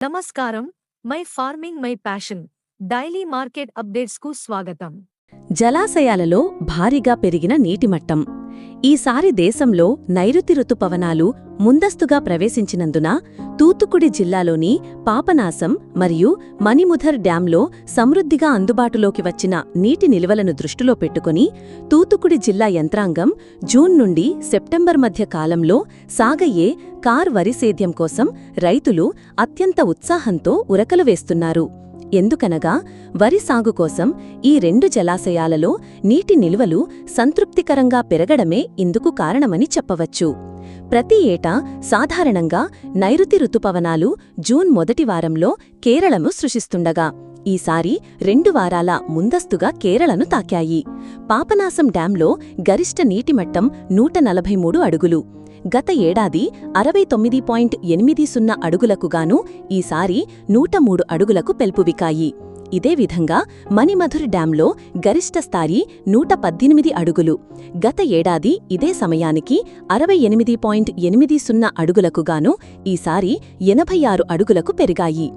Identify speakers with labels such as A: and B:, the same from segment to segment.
A: నమస్కారం, my farming my passion daily market అప్డేట్స్కు స్వాగతం.
B: జలాశయాలలో భారీగా పెరిగిన నీటిమట్టం. ఈసారి దేశంలో నైరుతి రుతుపవనాలు ముందస్తుగా ప్రవేశించినందున తూత్తుకుడి జిల్లాలోని పాపనాశం మరియు మణిముధర్ డ్యాంలో సమృద్ధిగా అందుబాటులోకి వచ్చిన నీటి నిల్వలను దృష్టిలో పెట్టుకుని తూత్తుకుడి జిల్లా యంత్రాంగం జూన్ నుండి సెప్టెంబర్ మధ్య కాలంలో సాగయ్యే కార్ వరి సేద్యం కోసం రైతులు అత్యంత ఉత్సాహంతో ఉరకలు వేస్తున్నారు. ఎందుకనగా వరి సాగు కోసం ఈ రెండు జలాశయాలలో నీటి నిల్వలు సంతృప్తికరంగా పెరగడమే ఇందుకు కారణమని చెప్పవచ్చు. ప్రతి ఏటా సాధారణంగా నైరుతి రుతుపవనాలు జూన్ మొదటి వారంలో కేరళను సృష్టిస్తుండగా ఈసారి 2 వారాల ముందస్తుగా కేరళను తాకాయి. పాపనాశం డ్యాంలో గరిష్ట నీటిమట్టం 143 అడుగులు. గత ఏడాది 69.80 అడుగులకుగాను ఈసారి 103 అడుగులకు పెల్పువికాయి. ఇదే విధంగా మణిమధుర్ డ్యాంలో గరిష్ట స్థాయి 118 అడుగులు. గత ఏడాది ఇదే సమయానికి 68.80 అడుగులకుగాను ఈసారి 86 అడుగులకు పెరిగాయి.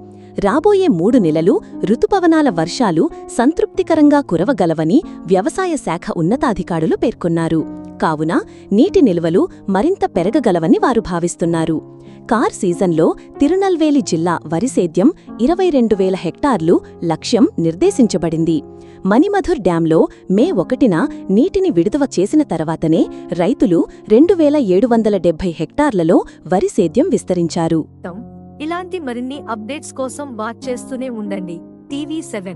B: రాబోయే 3 నెలలు రుతుపవనాల వర్షాలు సంతృప్తికరంగా కురవగలవని వ్యవసాయ శాఖ ఉన్నతాధికారులు పేర్కొన్నారు. కావున నీటి నిల్వలు మరింత పెరగగలవని వారు భావిస్తున్నారు. కార్ సీజన్లో తిరునల్వేలి జిల్లా వరి సేద్యం 22,000 హెక్టార్లు లక్ష్యం నిర్దేశించబడింది. మణిమధుర్ డ్యాంలో మే 1న నీటిని విడుదల చేసిన తర్వాతనే రైతులు 2,770 హెక్టార్లలో వరి సేద్యం విస్తరించారు.
A: ఇలాంటి మరిన్ని అప్డేట్స్ కోసం వాచ్ చేస్తూనే ఉండండి టీవీ7.